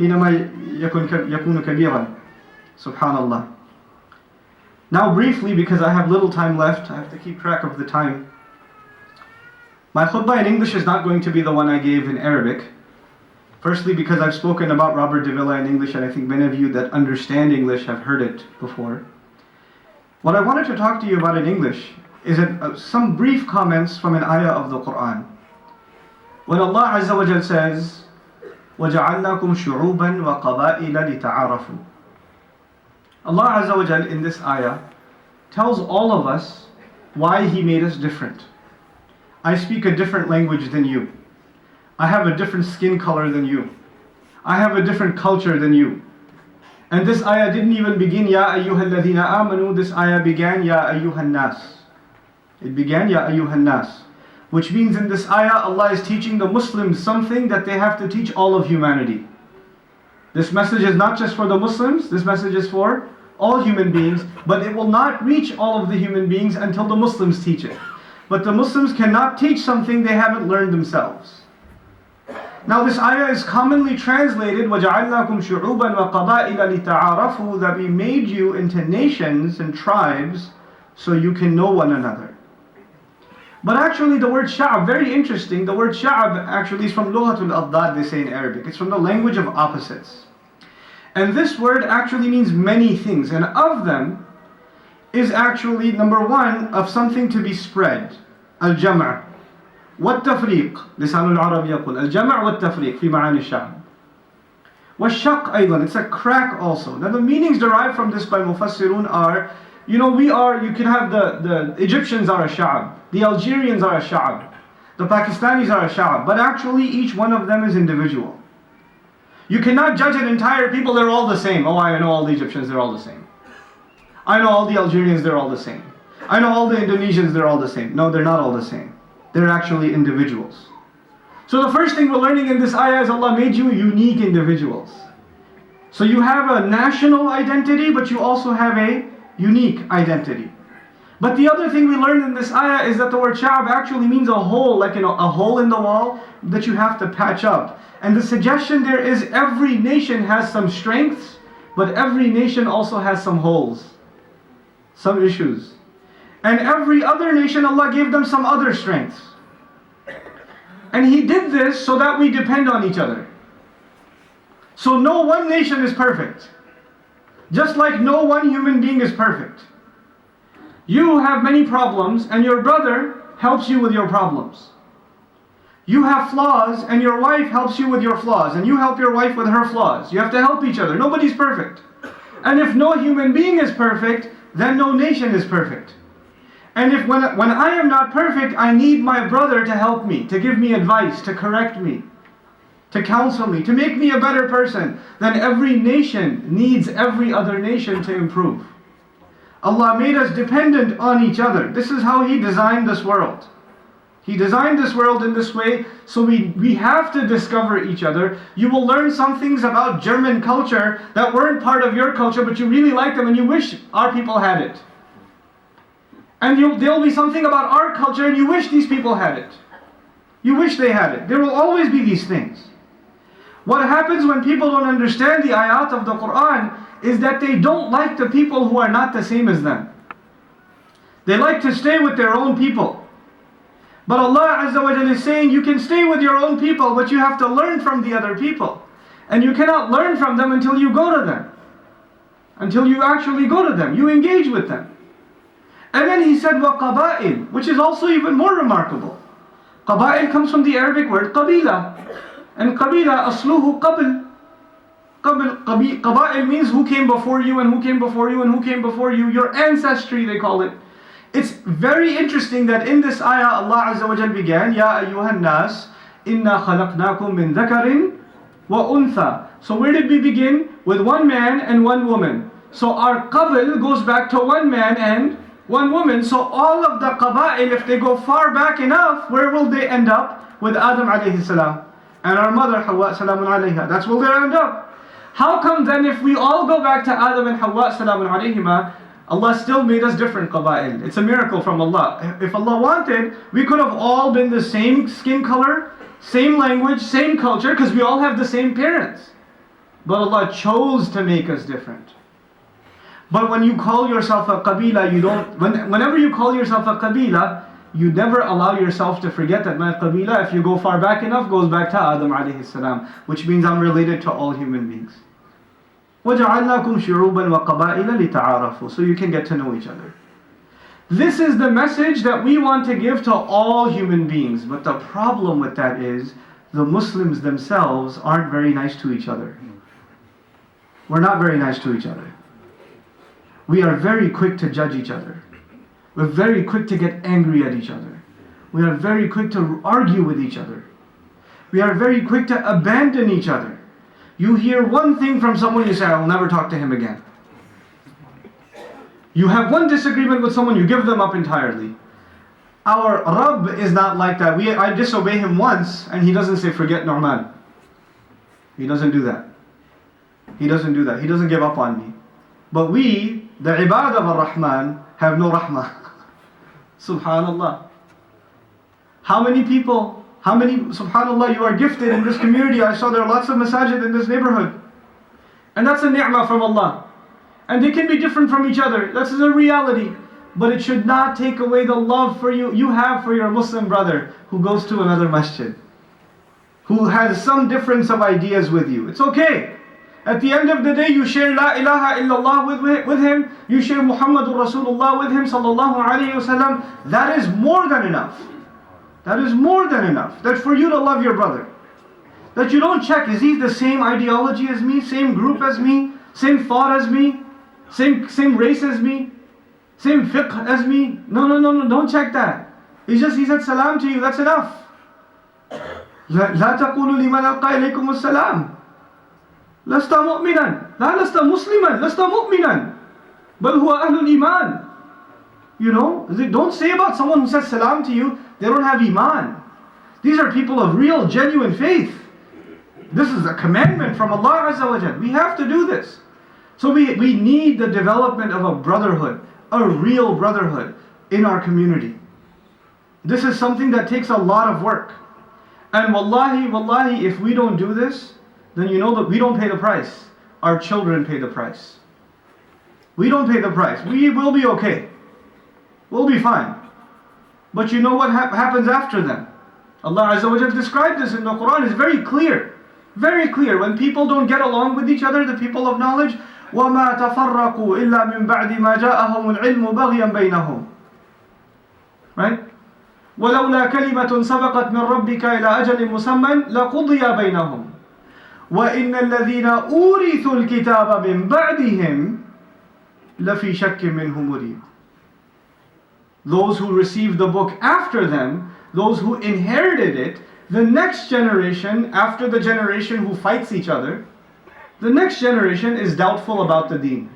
حينما يكون كبيرا. Subhanallah. Now briefly, because I have little time left, I have to keep track of the time. My khutbah in English is not going to be the one I gave in Arabic. Firstly, because I've spoken about Robert de Villa in English, and I think many of you that understand English have heard it before. What I wanted to talk to you about in English is some brief comments from an ayah of the Quran. When Allah Azza wa Jal says, وَجَعَلْنَاكُمْ شُعُوبًا وَقَبَائِلَ لِتَعَارَفُوا. Allah Azza wa Jal in this ayah tells all of us why He made us different. I speak a different language than you. I have a different skin color than you. I have a different culture than you. And this ayah didn't even begin, Ya ayyuhal ladhina amanu. This ayah began, Ya ayyuhan nas. It began, Ya ayyuhan nas. Which means in this ayah, Allah is teaching the Muslims something that they have to teach all of humanity. This message is not just for the Muslims, this message is for all human beings, but it will not reach all of the human beings until the Muslims teach it. But the Muslims cannot teach something they haven't learned themselves. Now this ayah is commonly translated, وَجَعَلْنَاكُمْ شُعُوبًا وَقَبَائِلَ لِتَعَارَفُوا, that we made you into nations and tribes so you can know one another. But actually the word sha'ab, very interesting, the word sha'ab actually is from lughatul adad, they say in Arabic. It's from the language of opposites. And this word actually means many things, and of them is actually, number one, of something to be spread. Al-jam' والتفريق لسان العرب يقول الجمع والتفريق في معاني الشعب. والشق أيضا, it's a crack also. Now the meanings derived from this by Mufassirun are, you can have the Egyptians are a sha'ab, the Algerians are a sha'ab, the Pakistanis are a sha'ab, but actually each one of them is individual. You cannot judge an entire people, they're all the same. Oh, I know all the Egyptians, they're all the same. I know all the Algerians, they're all the same. I know all the Indonesians, they're all the same. No, they're not all the same. They're actually individuals. So the first thing we're learning in this ayah is Allah made you unique individuals. So you have a national identity, but you also have a unique identity. But the other thing we learned in this ayah is that the word sha'ab actually means a hole, like a hole in the wall that you have to patch up. And the suggestion there is every nation has some strengths, but every nation also has some holes, some issues. And every other nation, Allah gave them some other strengths. And He did this so that we depend on each other. So no one nation is perfect. Just like no one human being is perfect. You have many problems and your brother helps you with your problems. You have flaws and your wife helps you with your flaws, and you help your wife with her flaws. You have to help each other. Nobody's perfect. And if no human being is perfect, then no nation is perfect. And if when I am not perfect, I need my brother to help me, to give me advice, to correct me, to counsel me, to make me a better person, then every nation needs every other nation to improve. Allah made us dependent on each other. This is how He designed this world. He designed this world in this way, so we have to discover each other. You will learn some things about German culture that weren't part of your culture, but you really like them and you wish our people had it. And there'll be something about our culture and you wish these people had it. You wish they had it. There will always be these things. What happens when people don't understand the ayat of the Quran is that they don't like the people who are not the same as them. They like to stay with their own people. But Allah Azza wa Jalla is saying you can stay with your own people, but you have to learn from the other people. And you cannot learn from them until you go to them. Until you actually go to them. You engage with them. And then He said, وَقَبَائِلْ, which is also even more remarkable. Qaba'il comes from the Arabic word qabila. And qabila, asluhu qabl. Qaba'il means who came before you and who came before you and who came before you. Your ancestry, they call it. It's very interesting that in this ayah, Allah Azza wa Jal began, Ya ayyuhan nas, inna khalaqnakum min dhakarin wa untha. So where did we begin? With one man and one woman. So our qabl goes back to one man and one woman. So all of the qaba'il, if they go far back enough, where will they end up? With Adam alayhi salam. And our mother Hawa salamun alayha. That's where they end up. How come then if we all go back to Adam and Hawa salamun alayhima, Allah still made us different qaba'il? It's a miracle from Allah. If Allah wanted, we could have all been the same skin color, same language, same culture, because we all have the same parents. But Allah chose to make us different. But when you call yourself a qabila, whenever you call yourself a qabila, you never allow yourself to forget that my qabila, if you go far back enough, goes back to Adam alayhi salam, which means I'm related to all human beings. وَجَعَلْنَاكُمْ شُعُوبًا وَقَبَائِلَ لِتَعَارَفُوا, so you can get to know each other. This is the message that we want to give to all human beings. But the problem with that is the Muslims themselves aren't very nice to each other. We're not very nice to each other. We are very quick to judge each other. We're very quick to get angry at each other. We are very quick to argue with each other. We are very quick to abandon each other. You hear one thing from someone, you say, I will never talk to him again. You have one disagreement with someone, you give them up entirely. Our Rabb is not like that. I disobey him once, and he doesn't say, forget Norman. He doesn't do that. He doesn't do that. He doesn't give up on me. But we, the ibad of Ar-Rahman, have no rahmah. Subhanallah. How many, subhanallah, you are gifted in this community. I saw there are lots of masajid in this neighborhood. And that's a ni'mah from Allah. And they can be different from each other. That's a reality. But it should not take away the love you have for your Muslim brother who goes to another masjid, who has some difference of ideas with you. It's okay. At the end of the day, you share La ilaha illallah with him. You share Muhammadur Rasulullah with him, sallallahu alayhi wasallam. That is more than enough. That is more than enough. That for you to love your brother. That you don't check, is he the same ideology as me? Same group as me? Same thought as me? Same race as me? Same fiqh as me? No, don't check that. He said salam to you, that's enough. لا تقولوا لمن ألقى إليكم السلام لست مؤمنا لا لست مسلما لست مؤمنا بل هو أهل الإيمان. You know, don't say about someone who says salam to you, they don't have iman. These are people of real, genuine faith. This is a commandment from Allah Azza wa Jal. We have to do this. So we need the development of a brotherhood, a real brotherhood in our community. This is something that takes a lot of work. And wallahi, if we don't do this, then you know that we don't pay the price. Our children pay the price. We don't pay the price. We will be okay. We'll be fine. But you know what happens after them? Allah Azza wa Jalla described this in the Quran. It's very clear. Very clear. When people don't get along with each other, the people of knowledge, وَمَا تَفَرَّقُوا إِلَّا مِن بَعْدِ مَا جَاءَهُمُ الْعِلْمُ بَغْيًا بَيْنَهُم. Right? وَلَوْلَا كَلِمَةٌ سَبَقَتْ مِن رَبِّكَ إِلَى أَجَلٍ مُسَمًّى لَقُضِيَ بَيْنَهُمْ وَإِنَّ الَّذِينَ أُورِثُوا الْكِتَابَ مِن بَعْدِهِمْ لَفِي شَكٍّ مِّنْهُ مُرِيبٍ. Those who received the book after them, those who inherited it, the next generation, after the generation who fights each other, the next generation is doubtful about the deen.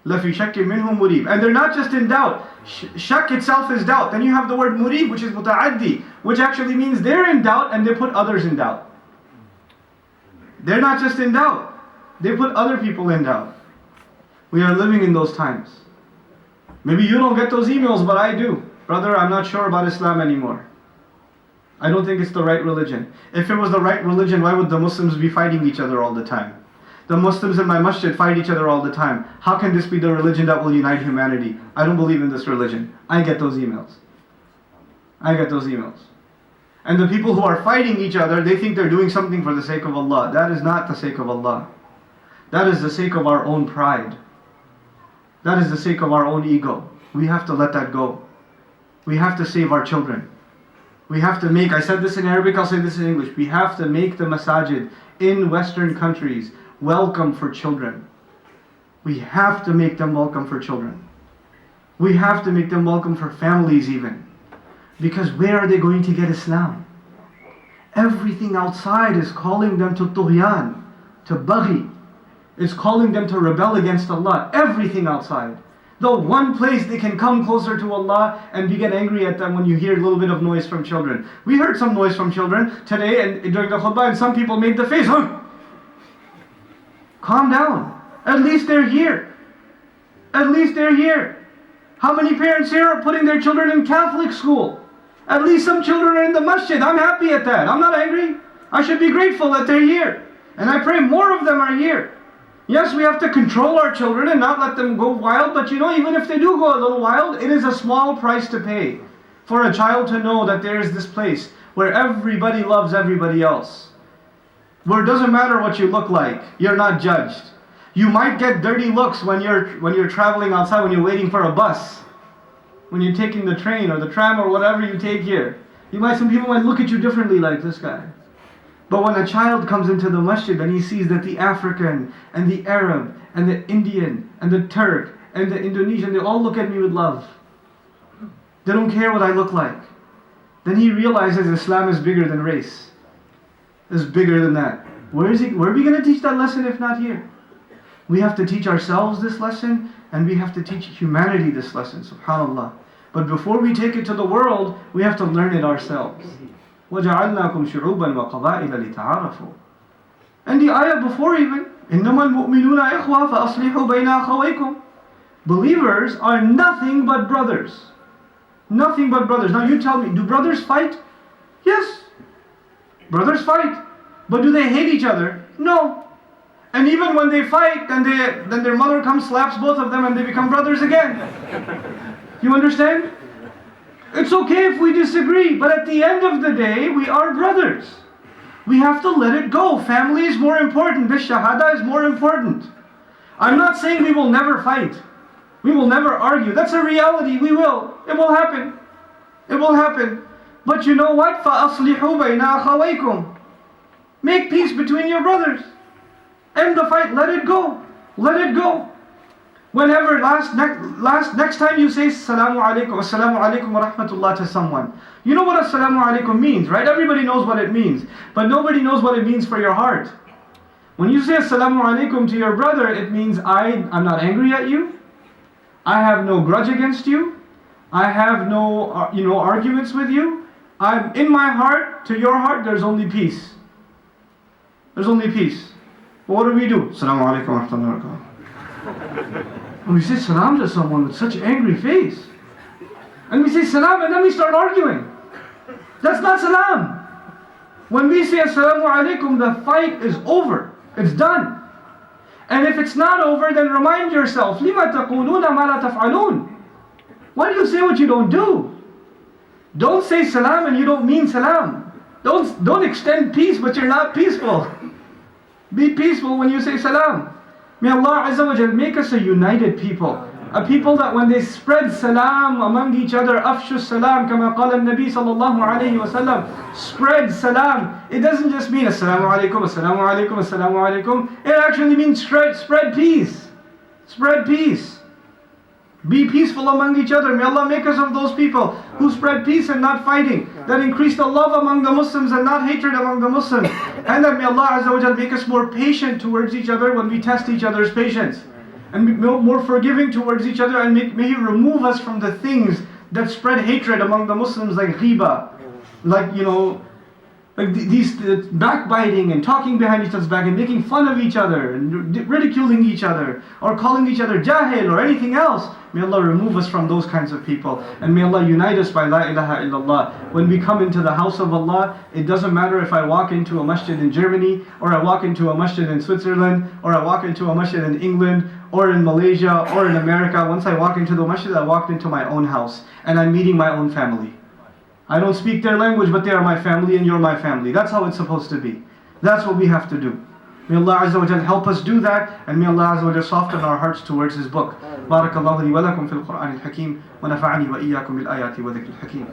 لَفِي شَكٍّ مِّنْهُ مُرِيبٍ. And they're not just in doubt. Shak itself is doubt. Then you have the word murib, which is muta'addi, which actually means they're in doubt and they put others in doubt. They're not just in doubt. They put other people in doubt. We are living in those times. Maybe you don't get those emails, but I do. Brother, I'm not sure about Islam anymore. I don't think it's the right religion. If it was the right religion, why would the Muslims be fighting each other all the time? The Muslims in my masjid fight each other all the time. How can this be the religion that will unite humanity? I don't believe in this religion. I get those emails. And the people who are fighting each other, they think they're doing something for the sake of Allah. That is not the sake of Allah. That is the sake of our own pride. That is the sake of our own ego. We have to let that go. We have to save our children. We have to make, I said this in Arabic, I'll say this in English. We have to make the masajid in Western countries welcome for children. We have to make them welcome for children. We have to make them welcome for families even. Because where are they going to get Islam? Everything outside is calling them to tughyan, to baghi. It's calling them to rebel against Allah. Everything outside. The one place they can come closer to Allah and you get angry at them when you hear a little bit of noise from children. We heard some noise from children today and during the khutbah, and some people made the face, huh? Calm down. At least they're here. At least they're here. How many parents here are putting their children in Catholic school? At least some children are in the masjid. I'm happy at that. I'm not angry. I should be grateful that they're here. And I pray more of them are here. Yes, we have to control our children and not let them go wild, but even if they do go a little wild, it is a small price to pay for a child to know that there is this place where everybody loves everybody else. Where it doesn't matter what you look like, you're not judged. You might get dirty looks when you're traveling outside, when you're waiting for a bus, when you're taking the train or the tram or whatever you take here. Some people might look at you differently, like this guy. But when a child comes into the masjid and he sees that the African and the Arab and the Indian and the Turk and the Indonesian, they all look at me with love. They don't care what I look like. Then he realizes Islam is bigger than race. It's bigger than that. Where are we going to teach that lesson if not here? We have to teach ourselves this lesson, and we have to teach humanity this lesson, subhanAllah. But before we take it to the world, we have to learn it ourselves. وَجَعَلْنَاكُمْ شُعُوبًا وَقَبَائِلَ لِتَعَارَفُوا. And the ayah before even, إِنَّمَا الْمُؤْمِنُونَ إِخْوَةً فَأَصْلِحُوا بَيْنَ أَخَوَيْكُمْ. Believers are nothing but brothers. Nothing but brothers. Now you tell me, do brothers fight? Yes. Brothers fight. But do they hate each other? No. And even when they fight, then their mother comes, slaps both of them, and they become brothers again. You understand? It's okay if we disagree, but at the end of the day, we are brothers. We have to let it go. Family is more important. This shahada is more important. I'm not saying we will never fight. We will never argue. That's a reality. We will. It will happen. It will happen. But you know what? فَأَصْلِحُوا بَيْنَ أَخَوَيْكُمْ. Make peace between your brothers. End the fight. Let it go. Let it go. Whenever next time you say Assalamu alaikum wa rahmatullah to someone, you know what Assalamu alaikum means, right? Everybody knows what it means, but nobody knows what it means for your heart. When you say Assalamu alaikum to your brother, it means I'm not angry at you. I have no grudge against you. I have no arguments with you. I'm in my heart, to your heart, there's only peace. There's only peace. But what do? Assalamu alaikum wa rahmatullahi wa barakatuh. When we say salam to someone with such angry face, and we say salam and then we start arguing, that's not salam. When we say assalamu alaikum, the fight is over. It's done. And if it's not over, then remind yourself, لِمَ تَقُولُونَ مَا لَا تَفْعَلُونَ. Why do you say what you don't do? Don't say salam and you don't mean salam. Don't extend peace but you're not peaceful. Be peaceful when you say salam. May Allah Azza wa Jal make us a united people. A people that when they spread salam among each other, afshu salam, kama qala al-Nabi sallallahu alayhi wa sallam, spread salam. It doesn't just mean assalamu alaikum, assalamu alaikum, assalamu alaikum. It actually means spread peace. Spread peace. Be peaceful among each other. May Allah make us of those people who spread peace and not fighting, that increase the love among the Muslims and not hatred among the Muslims. And that may Allah Azza wa Jal make us more patient towards each other when we test each other's patience. And more forgiving towards each other, and may He remove us from the things that spread hatred among the Muslims, like ghiba, like these backbiting and talking behind each other's back and making fun of each other and ridiculing each other or calling each other jahil or anything else. May Allah remove us from those kinds of people, and may Allah unite us by la ilaha illallah. When we come into the house of Allah, it doesn't matter if I walk into a masjid in Germany, or I walk into a masjid in Switzerland, or I walk into a masjid in England, or in Malaysia, or in America. Once I walk into the masjid, I walked into my own house, and I'm meeting my own family. I don't speak their language, but they are my family and you're my family. That's how it's supposed to be. That's what we have to do. May Allah Azza wa Jal help us do that, and may Allah Azza wa Jal soften our hearts towards His book. Barakallahu li wa lakum fil Qur'an al-Hakim, wa nafa'ani wa iyyakum bil ayati wa dhikr al-Hakim.